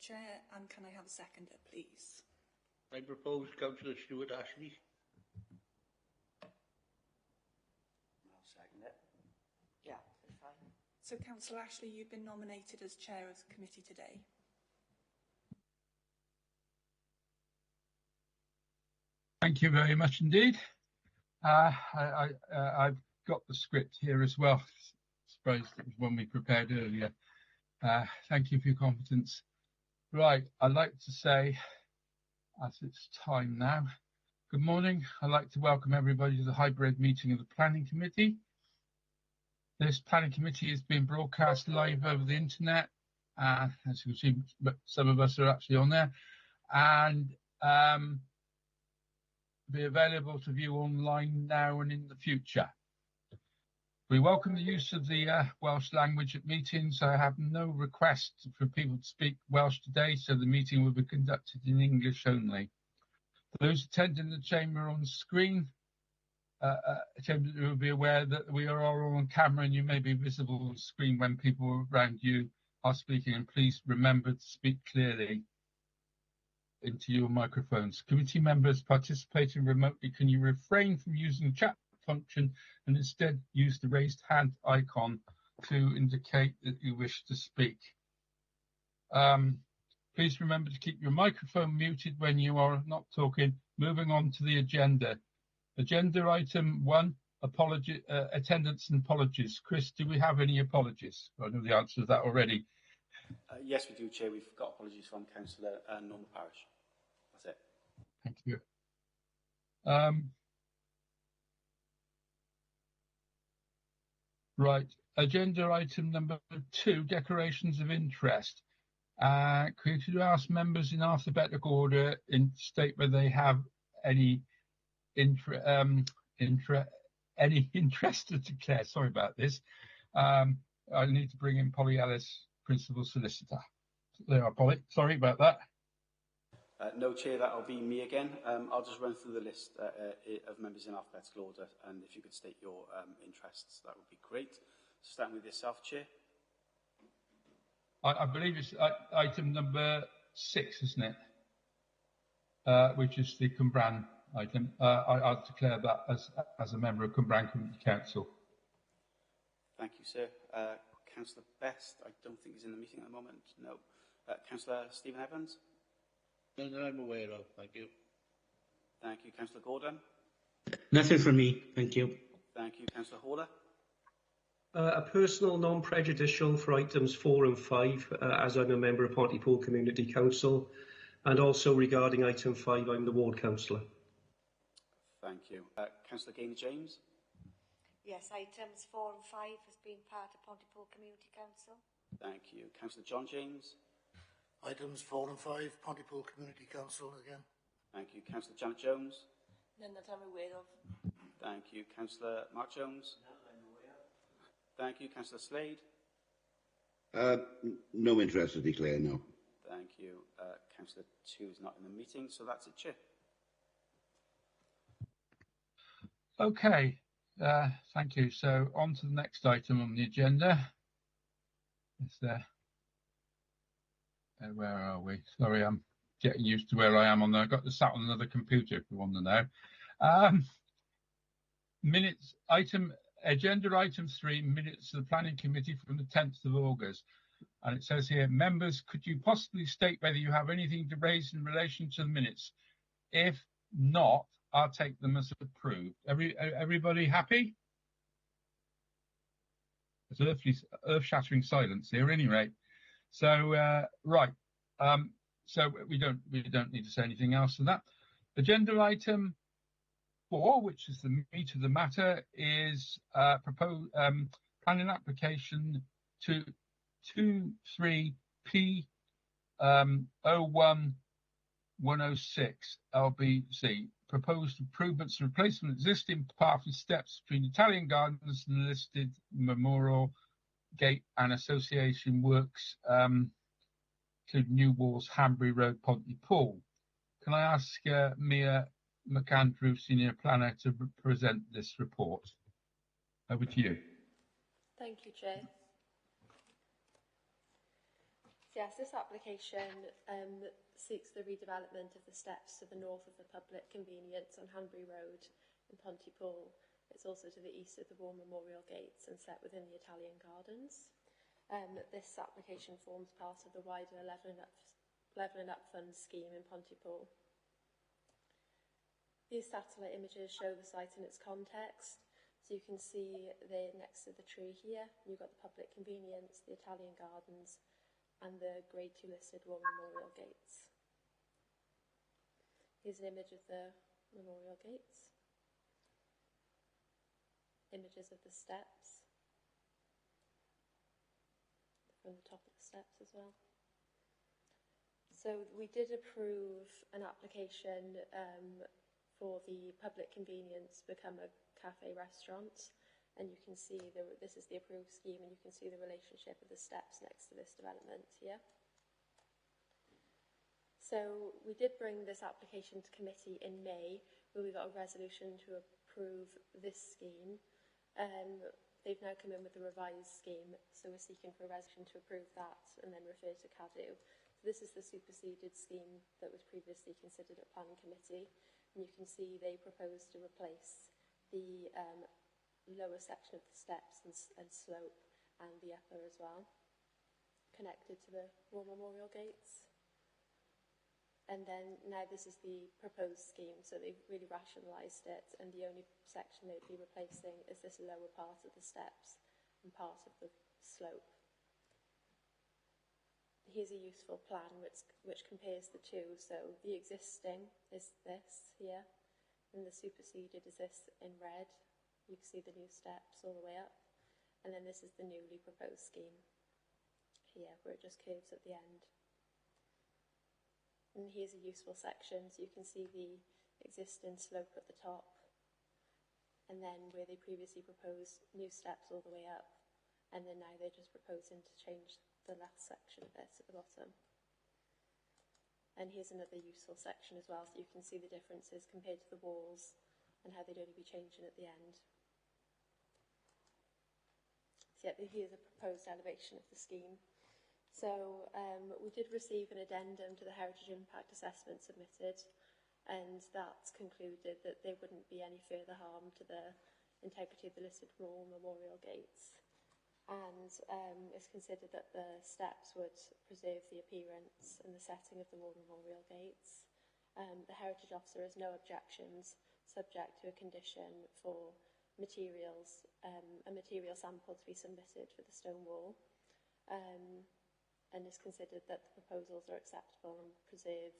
Chair, and can I have a seconder, please? I propose Councillor Stuart Ashley. I'll second it. Yeah, that's fine. So, Councillor Ashley, you've been nominated as Chair of the committee today. Thank you very much indeed. I've got the script here as well. Suppose it was one we prepared earlier. Thank you for your competence. Right, I'd like to say, as it's time now, good morning. I'd like to welcome everybody to the hybrid meeting of the Planning Committee. This Planning Committee is being broadcast live over the internet. As you can see, some of us are actually on there. And be available to view online now and in the future. We welcome the use of the Welsh language at meetings. I have no request for people to speak Welsh today, so the meeting will be conducted in English only. For those attending the chamber on screen, will be aware that we are all on camera and you may be visible on screen when people around you are speaking, and please remember to speak clearly into your microphones. Committee members participating remotely, can you refrain from using the chat function and instead use the raised hand icon to indicate that you wish to speak? Please remember to keep your microphone muted when you are not talking. Moving on to the agenda. Agenda item 1, attendance and apologies. Chris, do we have any apologies? I know the answer to that already. Yes, we do, Chair. We've got apologies from Councillor Norma Parish. That's it. Thank you. Right. Agenda item number 2, declarations of interest. Could you ask members in alphabetical order and state whether they have any interest to declare? Sorry about this. I need to bring in Polly Ellis, Principal Solicitor. There are, Polly. Sorry about that. No, Chair, that'll be me again. I'll just run through the list of members in alphabetical order, and if you could state your interests, that would be great. Starting with yourself, Chair. I believe it's item number 6, isn't it? Which is the Cwmbran item. I'll declare that as a member of Cwmbran Community Council. Thank you, sir. Councillor Best, I don't think he's in the meeting at the moment. No. Councillor Stephen Evans? None that I'm aware of, thank you. Thank you. Councillor Gordon? Nothing from me, thank you. Thank you. Councillor Horler? A personal non-prejudicial for items 4 and 5, as I'm a member of Pontypool Community Council, and also regarding item 5, I'm the ward councillor. Thank you. Councillor Gaynor-James? Yes, items 4 and 5 has been part of Pontypool Community Council. Thank you. Councillor John James? Items 4 and 5, Pontypool Community Council again. Thank you. Councillor Janet Jones? None that I'm aware of. Thank you. Councillor Mark Jones? No, I'm aware of. Thank you. Councillor Slade? No interest to declare, no. Thank you. Councillor 2 is not in the meeting, so that's it, Chair. Okay, thank you. So on to the next item on the agenda. Is there? Where are we? Sorry, I'm getting used to where I am on there. I got sat on another computer if you want to know. Minutes item, agenda item 3, minutes of the Planning Committee from the 10th of August. And it says here, members, could you possibly state whether you have anything to raise in relation to the minutes? If not, I'll take them as approved. Everybody happy? There's earth-shattering silence here, at any rate. So right, so we don't need to say anything else than that. Agenda item 4, which is the meat of the matter, is proposed planning application to 23P 01106 LBC. Proposed improvements and replacement of existing path and steps between Italian Gardens and the listed Memorial Gate and Association works, including New Walls, Hanbury Road, Pontypool. Can I ask Mia McAndrew, Senior Planner, to present this report? Over to you. Thank you, Chair. Yes, this application seeks the redevelopment of the steps to the north of the public convenience on Hanbury Road in Pontypool. It's also to the east of the War Memorial Gates and set within the Italian Gardens. This application forms part of the wider Levelling Up Fund scheme in Pontypool. These satellite images show the site in its context. So you can see they're next to the tree here. You've got the public convenience, the Italian Gardens, and the Grade 2 listed War Memorial Gates. Here's an image of the Memorial Gates. Images of the steps. From the top of the steps as well. So we did approve an application for the public convenience become a cafe restaurant. And you can see, this is the approved scheme, and you can see the relationship of the steps next to this development here. So we did bring this application to committee in May, where we got a resolution to approve this scheme. They've now come in with a revised scheme, so we're seeking for a resolution to approve that and then refer to CADU. So this is the superseded scheme that was previously considered at planning committee, and you can see they propose to replace the lower section of the steps and slope and the upper as well, connected to the War Memorial Gates. And then now this is the proposed scheme, so they've really rationalised it, and the only section they'd be replacing is this lower part of the steps and part of the slope. Here's a useful plan which compares the two. So the existing is this here, and the superseded is this in red. You can see the new steps all the way up. And then this is the newly proposed scheme here, where it just curves at the end. And here's a useful section, so you can see the existing slope at the top. And then where they previously proposed new steps all the way up. And then now they're just proposing to change the last section of this at the bottom. And here's another useful section as well, so you can see the differences compared to the walls and how they'd only be changing at the end. So yeah, here's a proposed elevation of the scheme. So we did receive an addendum to the Heritage Impact Assessment submitted, and that concluded that there wouldn't be any further harm to the integrity of the listed War Memorial Gates. And it's considered that the steps would preserve the appearance and the setting of the War Memorial Gates. The Heritage Officer has no objections, subject to a condition for materials, a material sample to be submitted for the stone wall, and is considered that the proposals are acceptable and preserve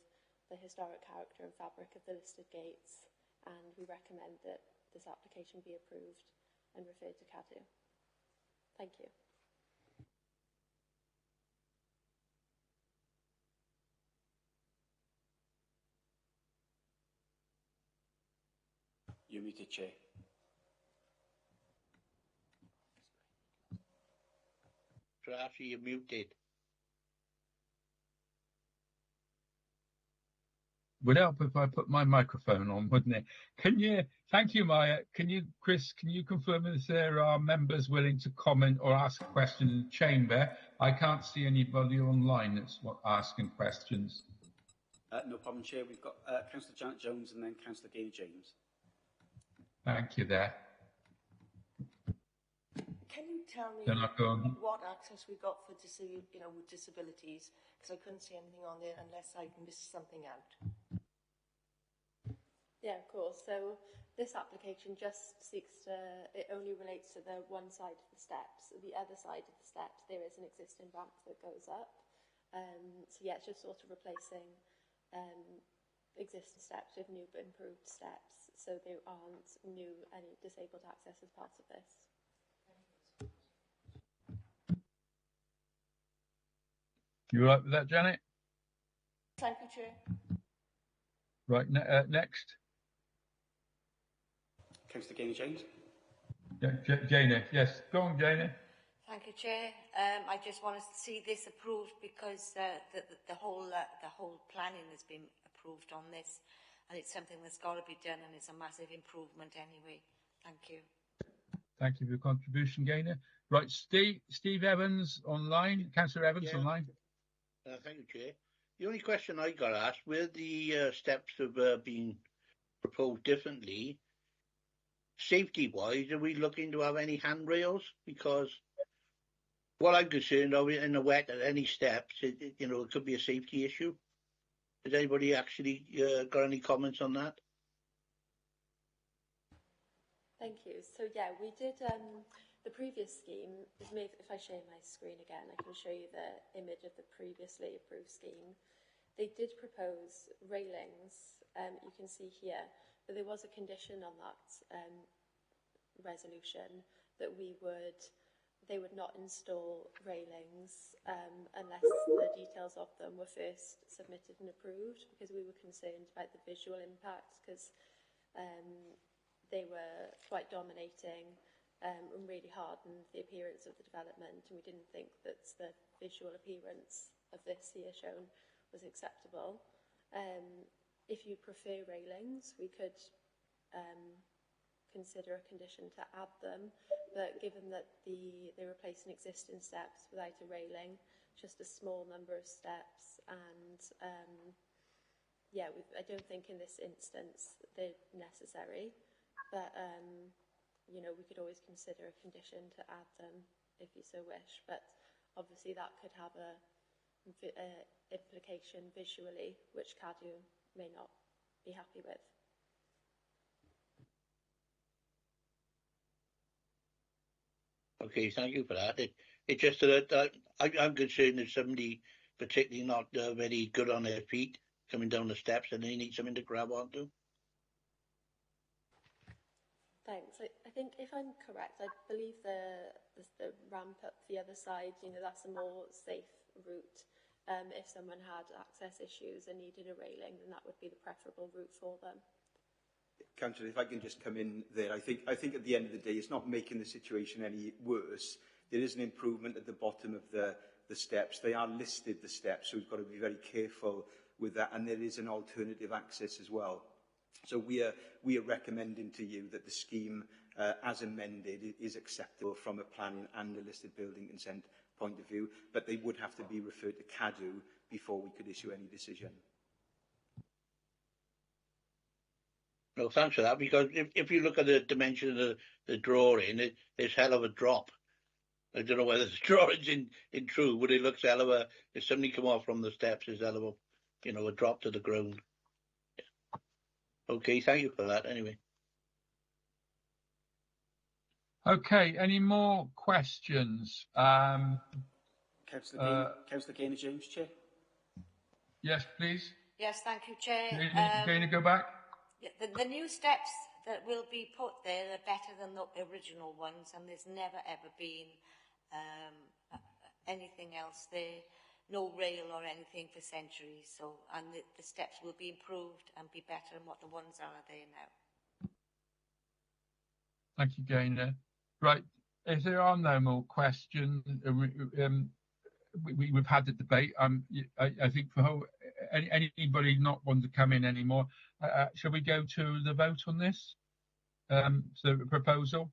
the historic character and fabric of the listed gates, and we recommend that this application be approved and referred to CADU. Thank you. You're muted, Chair. Tracy, you're muted. Would help if I put my microphone on, wouldn't it? Thank you, Maya. Chris, can you confirm if there are members willing to comment or ask a question in the chamber? I can't see anybody online that's asking questions. No problem, Chair. We've got Councillor Janet Jones and then Councillor Gaynor James. Thank you there. Can you tell me what access we got for with disabilities? Because I couldn't see anything on there unless I missed something out. Yeah, of course. So this application just seeks to, it only relates to the one side of the steps. The other side of the steps, there is an existing ramp that goes up. So yeah, it's just sort of replacing existing steps with new but improved steps. So there aren't any disabled access as part of this. You all right with that, Janet? Thank you, Chair. Right, next. Councillor Gaynor James. Jana, yes. Go on, Jana. Thank you, Chair. I just want to see this approved because the whole planning has been approved on this, and it's something that's got to be done, and it's a massive improvement anyway. Thank you. Thank you for your contribution, Gaynor. Right, Steve Evans online. Councillor Evans online. Thank you, Chair. The only question I got asked, where the steps have been proposed differently, safety-wise, are we looking to have any handrails? Because what I'm concerned of in the wet at any steps, it could be a safety issue. Has anybody actually got any comments on that? Thank you. So yeah, we did the previous scheme. If I share my screen again, I can show you the image of the previously approved scheme. They did propose railings. You can see here, but there was a condition on that resolution that they would not install railings unless the details of them were first submitted and approved, because we were concerned about the visual impact, because they were quite dominating and really hardened the appearance of the development, and we didn't think that the visual appearance of this here shown was acceptable. If you prefer railings, we could consider a condition to add them, but given that they replace an existing steps without a railing, just a small number of steps, and yeah, I don't think in this instance they're necessary, but we could always consider a condition to add them if you so wish, but obviously that could have a implication visually which CADU may not be happy with. Okay, thank you for that. It's just that I'm concerned that somebody particularly not very good on their feet coming down the steps and they need something to grab onto. Thanks. I think if I'm correct, I believe the ramp up the other side, that's a more safe route. If someone had access issues and needed a railing, then that would be the preferable route for them. Councillor, if I can just come in there, I think at the end of the day, it's not making the situation any worse. There is an improvement at the bottom of the steps. They are listed, the steps, so we've got to be very careful with that. And there is an alternative access as well. So we are recommending to you that the scheme, as amended, is acceptable from a planning and a listed building consent point of view, but they would have to be referred to CADU before we could issue any decision. No, thanks for that, because if you look at the dimension of the drawing, it's hell of a drop. I don't know whether the drawing's in true, but it looks hell of a, if somebody come off from the steps, it's hell of a, a drop to the ground. Yeah. Okay, thank you for that anyway. Okay, any more questions? Councillor Gaynor-James, Chair. Yes, please. Yes, thank you, Chair. Gaynor, go back. The new steps that will be put there are better than the original ones, and there's never ever been anything else there, no rail or anything for centuries. So, and the steps will be improved and be better than what the ones are there now. Thank you, Gaynor. Right, if there are no more questions, we've had the debate. I think for anybody not want to come in anymore, shall we go to the vote on this? So the proposal.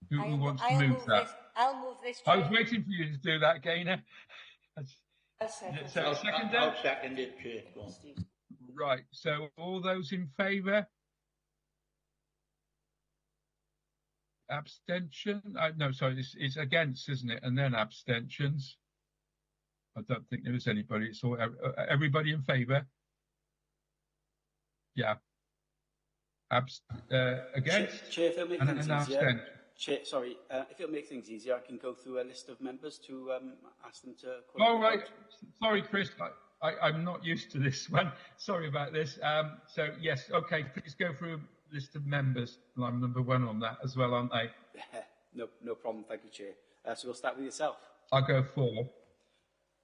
Who wants to move that? I'll move this. Chair. I was waiting for you to do that, Gaynor. I'll second it, Chair. Right. So all those in favour? Abstention? No, sorry, it's against, isn't it? And then abstentions. I don't think there was anybody. So everybody in favour? Yeah. Against? Chair, if it'll make things easier. Chair, sorry, if it'll make things easier, I can go through a list of members to ask them to... Oh, right. Sorry, Chris. I'm not used to this one. Sorry about this. So, yes, OK, please go through a list of members. I'm number one on that as well, aren't I? No problem. Thank you, Chair. So we'll start with yourself. I'll go 4.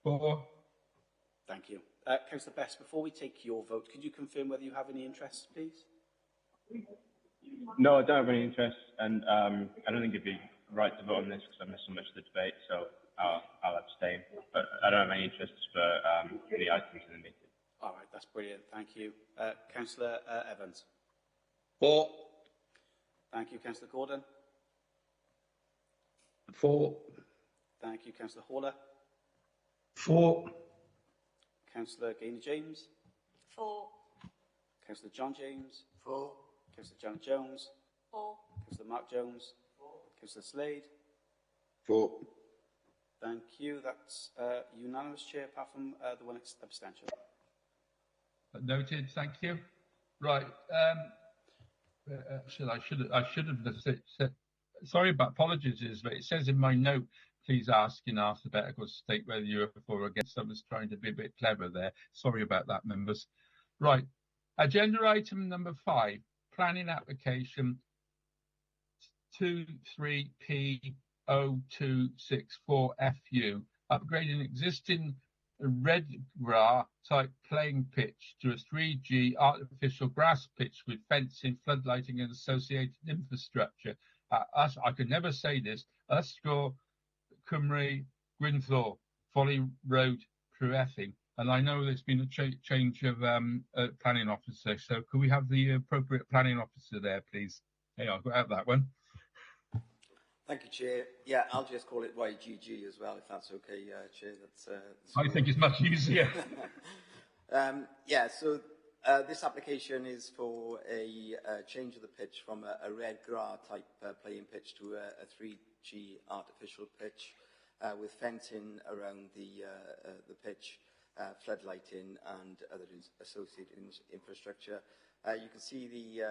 4. Thank you. Councillor Best, before we take your vote, could you confirm whether you have any interests, please? No, I don't have any interest, and I don't think it'd be right to vote on this because I missed so much of the debate, so I'll abstain. But I don't have any interest for the items in the meeting. All right, that's brilliant. Thank you. Councillor Evans. 4. Thank you. Councillor Gordon. 4. Thank you. Councillor Horler. 4. Councillor Gaynor-James. 4. Councillor John James. 4. Councillor Janet Jones. 4. Councillor Mark Jones. 4. Councillor Slade. 4. Thank you. That's unanimous, Chair, apart from the one abstention. Noted. Thank you. Right. I should have said. Sorry, but apologies. But it says in my note, please ask in alphabetical state whether you're for or against. I was trying to be a bit clever there. Sorry about that, members. Right. Agenda item number 5, planning application 23P0264FU, upgrading existing Redgar type playing pitch to a 3G artificial grass pitch with fencing, floodlighting and associated infrastructure. I could never say this. Ysgol Cymru Gwynfor, Folly Road, Pruething. And I know there's been a change of planning officer. So could we have the appropriate planning officer there, please? Hey, I'll go out that one. Thank you, Chair. Yeah, I'll just call it YGG as well, if that's okay, Chair. That's I think it's much easier. Yeah, so this application is for a change of the pitch from a red gra type playing pitch to a 3G artificial pitch with fencing around the pitch, floodlighting and other associated infrastructure. You can see the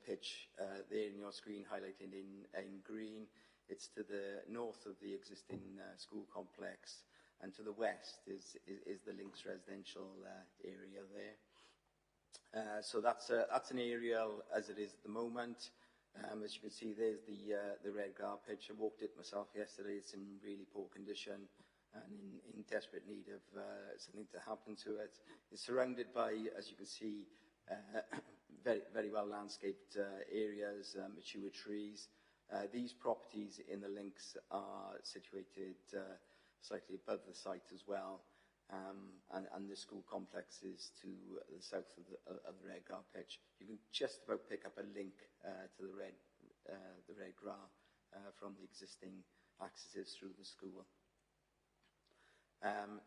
pitch there in your screen highlighted in green. It's to the north of the existing school complex, and to the west is the Links residential area there. So that's an aerial as it is at the moment. As you can see, there's the red gar pitch. I walked it myself yesterday. It's in really poor condition and in desperate need of something to happen to it. It's surrounded by, as you can see, very, very well landscaped areas, mature trees. These properties in the links are situated slightly above the site as well, and the school complex is to the south of the red gar pitch. You can just about pick up a link to the red gar from the existing accesses through the school.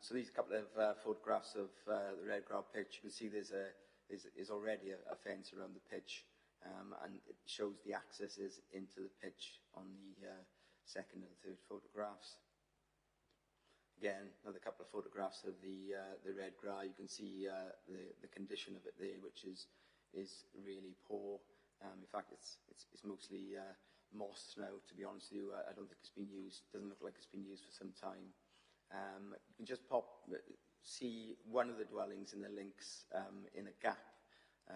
So these couple of photographs of the red gar pitch. You can see there's already a fence around the pitch, and it shows the accesses into the pitch on the second and third photographs. Again, another couple of photographs of the red gar. You can see the condition of it there, which is really poor. In fact, it's mostly moss now. To be honest with you, I don't think it's been used. Doesn't look like it's been used for some time. You can just see one of the dwellings in the links in a gap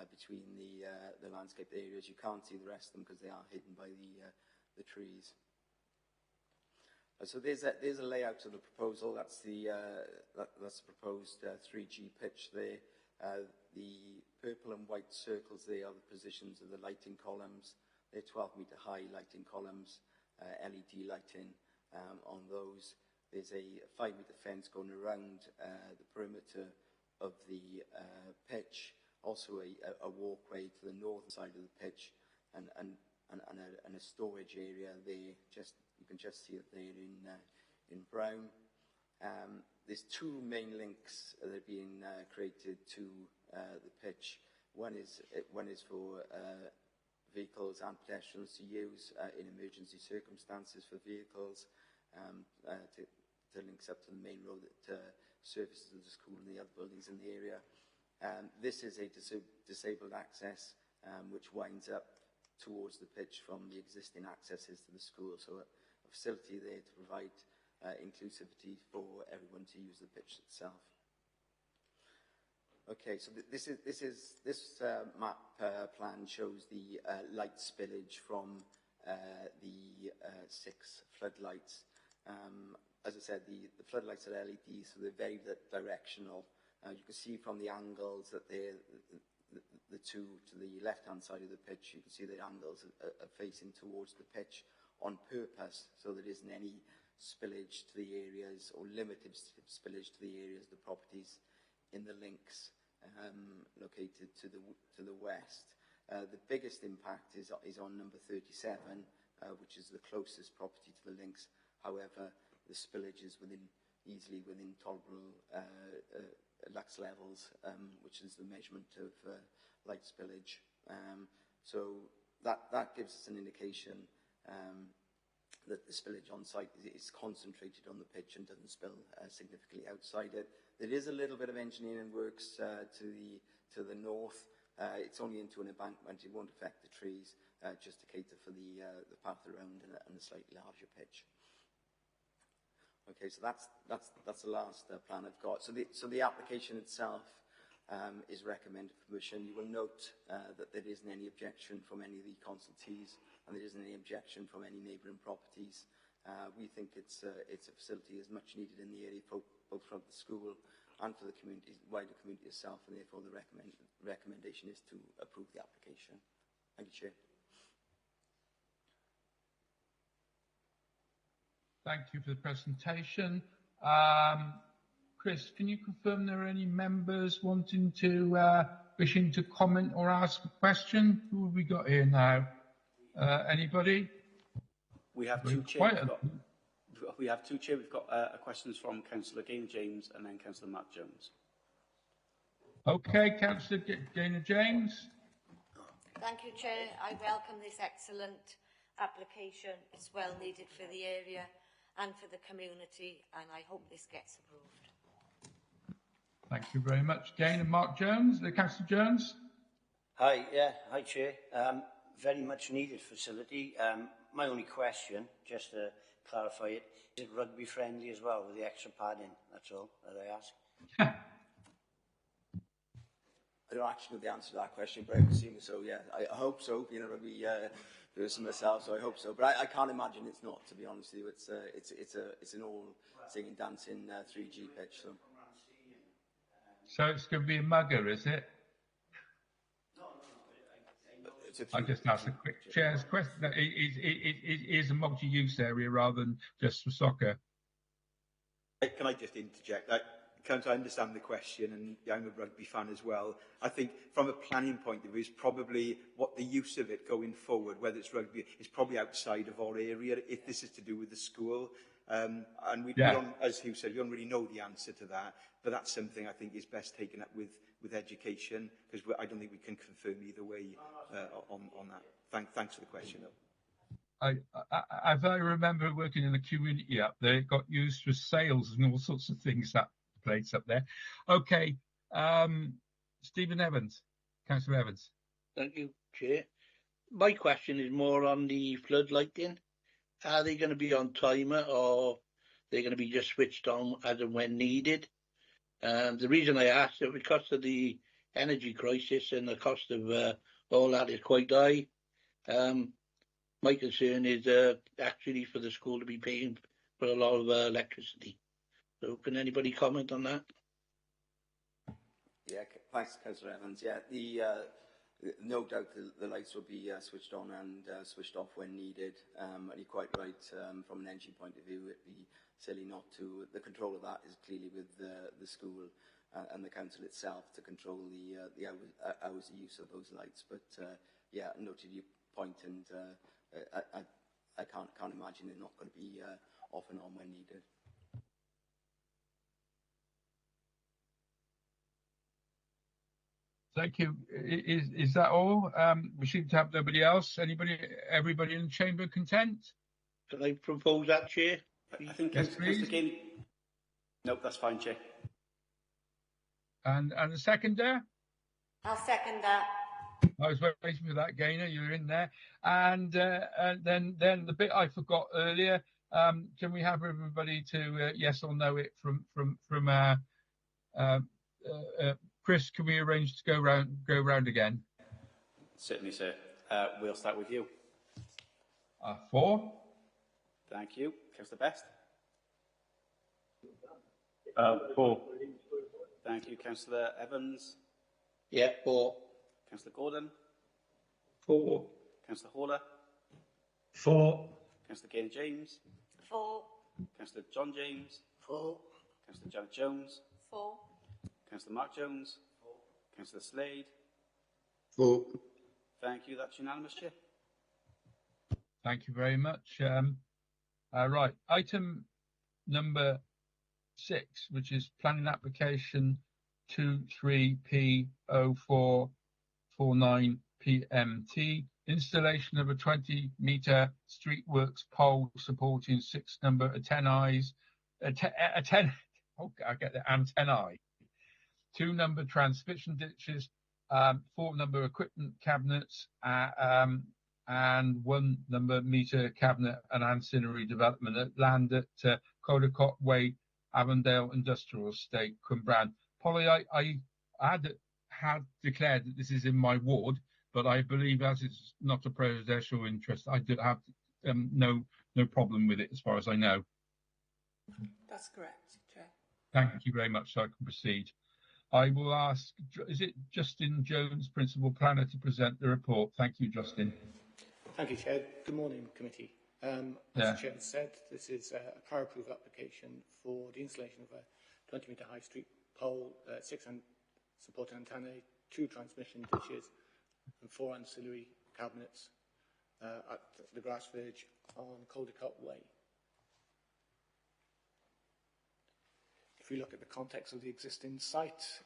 between the landscaped areas. You can't see the rest of them because they are hidden by the trees. So there's a layout of the proposal. That's the proposed 3G pitch there. The purple and white circles there are the positions of the lighting columns. They're 12-metre high lighting columns, LED lighting on those. There's a 5-metre fence going around the perimeter of the pitch. Also a walkway to the northern side of the pitch, and a storage area there. You can just see it there in brown. There's 2 main links that are being created to the pitch. One is for vehicles and pedestrians to use in emergency circumstances for vehicles to links up to the main road that services the school and the other buildings in the area. This is a disabled access which winds up towards the pitch from the existing accesses to the school. So a facility there to provide inclusivity for everyone to use the pitch itself. Okay, so this map plan shows the light spillage from the 6 floodlights. As I said, the floodlights are LED, so they're very directional. You can see from the angles that they're the 2 to the left-hand side of the pitch. You can see the angles are facing towards the pitch on purpose, so there isn't any spillage to the areas or limited spillage to the areas of the properties in the links located to the west. The biggest impact is on number 37, which is the closest property to the links. However, the spillage is within easily within tolerable lux levels, which is the measurement of light spillage. So that gives us an indication that the spillage on site is concentrated on the pitch and doesn't spill significantly outside it. There is a little bit of engineering works to the north. It's only into an embankment. It won't affect the trees, just to cater for the path around and a slightly larger pitch. Okay, so that's the last plan I've got. So the application itself is recommended for permission. You will note that there isn't any objection from any of the consultees, and there isn't any objection from any neighbouring properties. We think it's a facility as much needed in the area, both from the school and for the community, wider community itself, and therefore the recommendation is to approve the application. Thank you, Chair. Thank you for the presentation. Chris, can you confirm there are any members wanting to, wishing to comment or ask a question? Who have we got here now? Anybody? We have two, Chair. We have two, Chair. We've got questions from Councillor Gaynor James and then Councillor Mark Jones. Okay, Councillor Gaynor James. Thank you, Chair. I welcome this excellent application. It's well needed for the area and for the community, and I hope this gets approved. Thank you very much, Gaynor. Mark Jones, Councillor Jones. Hi, hi, Chair. Very much needed facility. My only question, just to clarify it, is it rugby friendly as well with the extra padding? That's all that I ask. I don't actually know the answer to that question, but I would assume so. Yeah, I hope so. Being a rugby person myself, so I hope so. But I can't imagine it's not. To be honest with you, it's an all singing, dancing 3G pitch. So it's going to be a mugger, is it? I just asked a quick Chair's question. It is a multi-use area rather than just for soccer. Can I just interject? I understand the question, and I'm a rugby fan as well. I think from a planning point of view, is probably what the use of it going forward, whether it's rugby, is probably outside of our area, if this is to do with the school. And we don't, as Hugh said, we don't really know the answer to that, but that's something I think is best taken up with education, because I don't think we can confirm either way on that. Thanks for the question, though. As I remember working in the community up there, it got used for sales and all sorts of things, that place up there. Okay, Stephen Evans, Councillor Evans. Thank you, Chair. My question is more on the flood lighting. Are they going to be on timer, or are they going to be just switched on as and when needed? The reason I asked is because of the energy crisis and the cost of all that is quite high. My concern is actually for the school to be paying for a lot of electricity. So can anybody comment on that? Yeah, thanks, Councillor Evans. Yeah, no doubt the lights will be switched on and switched off when needed. And you're quite right, from an energy point of view, it'd be silly not to. The control of that is clearly with the school and the council itself to control the hours of use of those lights. But yeah, noted your point, and I can't imagine they're not going to be off and on when needed. Thank you. Is that all? We seem to have nobody else. Everybody in the chamber content? Can I propose that, Chair? I think yes, please. Nope, that's fine, Chair. And the seconder? I'll second that. I was waiting for that, Gaynor. You're in there. And then the bit I forgot earlier. Can we have everybody to yes or no it from Chris? Can we arrange to go round again? Certainly, sir. We'll start with you. 4. Thank you. Councillor Best. 4. Thank you. Councillor Evans. Yeah, 4. Councillor Gordon. 4. Councillor Horler. 4. Councillor Gaynor James. 4. Councillor John James. 4. Councillor Janet Jones. 4. Councillor Mark Jones. 4. Councillor Slade. 4. Thank you. That's unanimous, Chair. Thank you very much. Right, item number 6, which is planning application 23P0449 PMT, installation of a 20-metre streetworks pole supporting 6 number antennae, antennae, 2 number transmission ditches, 4 number equipment cabinets, and 1 number meter cabinet and ancillary development at land at Caldecott Way, Avondale Industrial Estate, Cwmbran. Polly, I had declared that this is in my ward, but I believe as it's not a presidential interest, I did have no problem with it as far as I know. That's correct, Chair. Thank you very much. So I can proceed. I will ask, is it Justin Jones, Principal Planner, to present the report? Thank you, Justin. Thank you, Chair. Good morning, Committee. As the Chairman said, this is a prior approval application for the installation of a 20-metre high street pole, 6 support antennae, 2 transmission dishes, and 4 ancillary cabinets at the grass verge on Caldecott Way. If we look at the context of the existing site,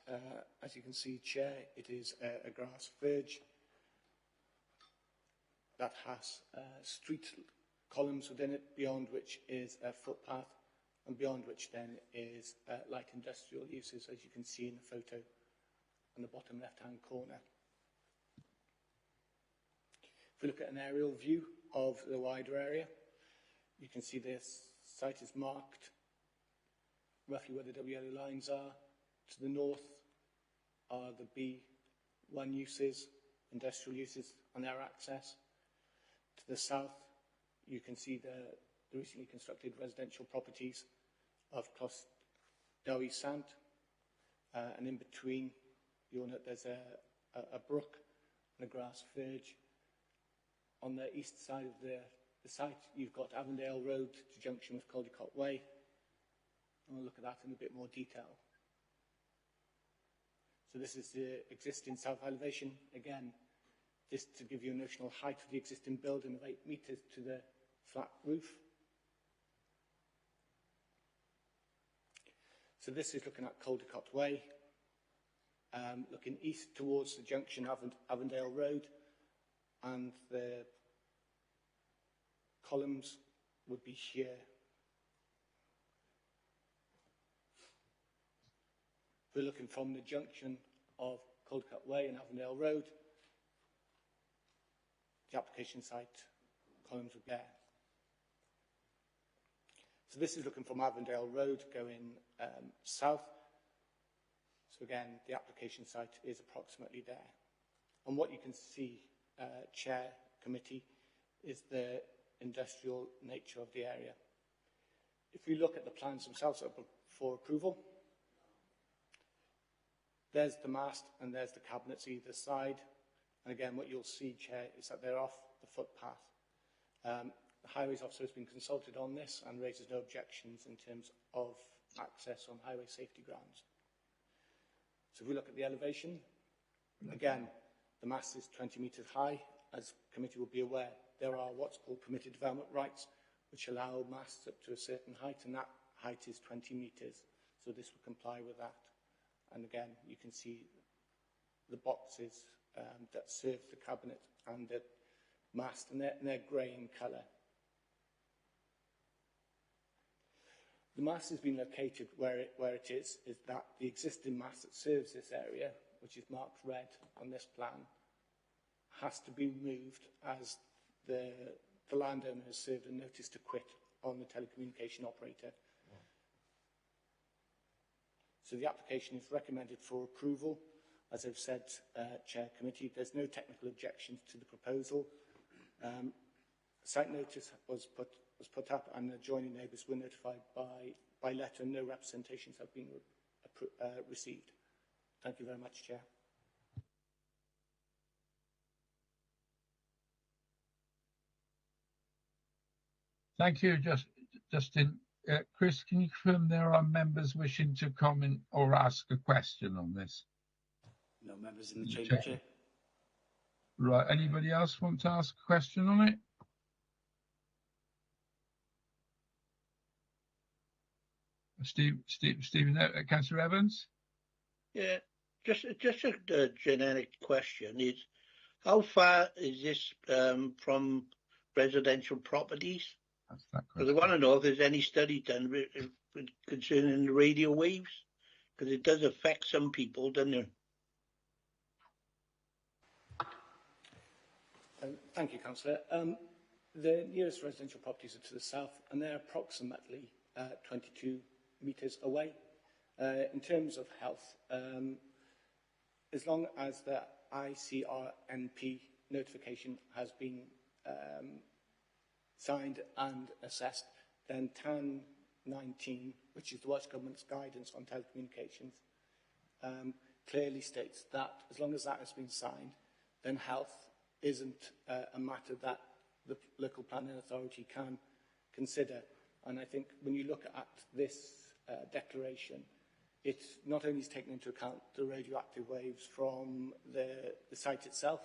as you can see, Chair, it is a grass verge that has street columns within it, beyond which is a footpath, and beyond which then is light industrial uses, as you can see in the photo on the bottom left-hand corner. If we look at an aerial view of the wider area, you can see this site is marked roughly where the WLO lines are. To the north are the B1 uses, industrial uses and their access. To the south, you can see the recently constructed residential properties of Clos Dewi Sant, and in between, you'll note there's a brook and a grass verge. On the east side of the site, you've got Avondale Road to junction with Caldecott Way, and we'll look at that in a bit more detail. So this is the existing south elevation. Again, this to give you a notional height of the existing building of 8 metres to the flat roof. So this is looking at Caldecott Way, looking east towards the junction of Avondale Road, and the columns would be here. We're looking from the junction of Caldecott Way and Avondale Road. The application site columns would be there. So this is looking from Avondale Road going south. So again, the application site is approximately there. And what you can see, Chair, Committee, is the industrial nature of the area. If we look at the plans themselves for approval, there's the mast and there's the cabinets either side. And again, what you'll see, Chair, is that they're off the footpath. The Highways Officer has been consulted on this and raises no objections in terms of access on highway safety grounds. So if we look at the elevation, again, the mast is 20 metres high. As committee will be aware, there are what's called permitted development rights, which allow masts up to a certain height, and that height is 20 metres. So this will comply with that. And again, you can see the boxes that serve the cabinet and the mast, and they're grey in colour. The mast has been located where it is that the existing mast that serves this area, which is marked red on this plan, has to be removed as the landowner has served a notice to quit on the telecommunication operator. So the application is recommended for approval. As I've said, Chair, Committee, there's no technical objections to the proposal. Site notice was put up and the adjoining neighbours were notified by letter, and no representations have been received. Thank you very much, Chair. Thank you, Justin. Chris, can you confirm there are members wishing to comment or ask a question on this? No members in the chamber, Chair. Right, anybody else want to ask a question on it? Councillor Evans? Yeah, just a generic question is, how far is this from residential properties? Because I want to know if there's any study done concerning the radio waves, because it does affect some people, doesn't it? Thank you, Councillor. The nearest residential properties are to the south, and they're approximately 22 metres away. In terms of health, as long as the ICRNP notification has been signed and assessed, then TAN 19, which is the Welsh Government's guidance on telecommunications, clearly states that as long as that has been signed, then health isn't a matter that the local planning authority can consider. And I think when you look at this declaration, it not only is taken into account the radioactive waves from the site itself,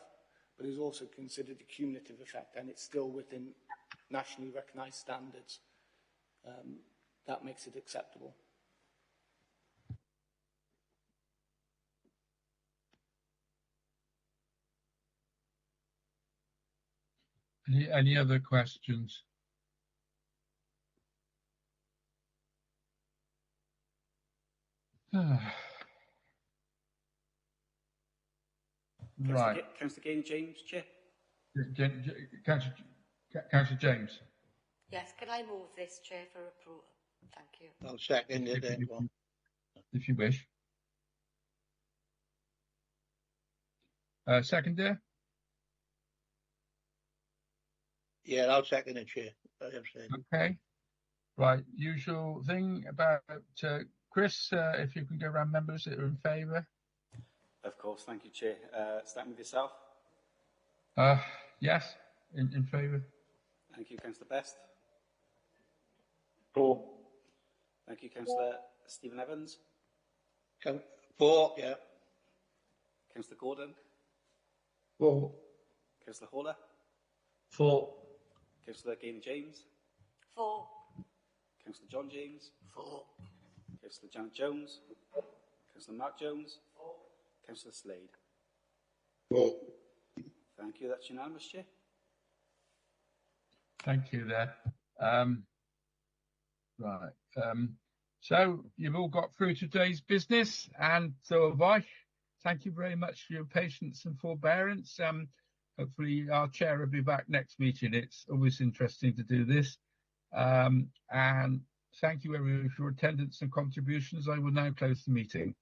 but is also considered a cumulative effect, and it's still within nationally recognised standards. That makes it acceptable. Any other questions? Right. Councillor Gaines-James, Chair. Councillor James. Yes, can I move this, Chair, for approval? Thank you. I'll second it then. If you wish. Second there? Yeah, I'll second it, Chair. Okay. Right, usual thing about Chris, if you can go around members that are in favour. Of course, thank you, Chair. Starting with yourself. Yes, in favour. Thank you, Councillor Best. For. Thank you, Councillor Stephen Evans. For, yeah. Councillor Gordon. For. Councillor Horler. For. Councillor Gaines-James. For. Councillor John James. For. Councillor Janet Jones. Councillor Mark Jones. For. Councillor Slade. For. Thank you. That's unanimous, Chair. Thank you there. Right. So you've all got through today's business, and so have I. Thank you very much for your patience and forbearance. Hopefully our chair will be back next meeting. It's always interesting to do this. And thank you everyone for your attendance and contributions. I will now close the meeting.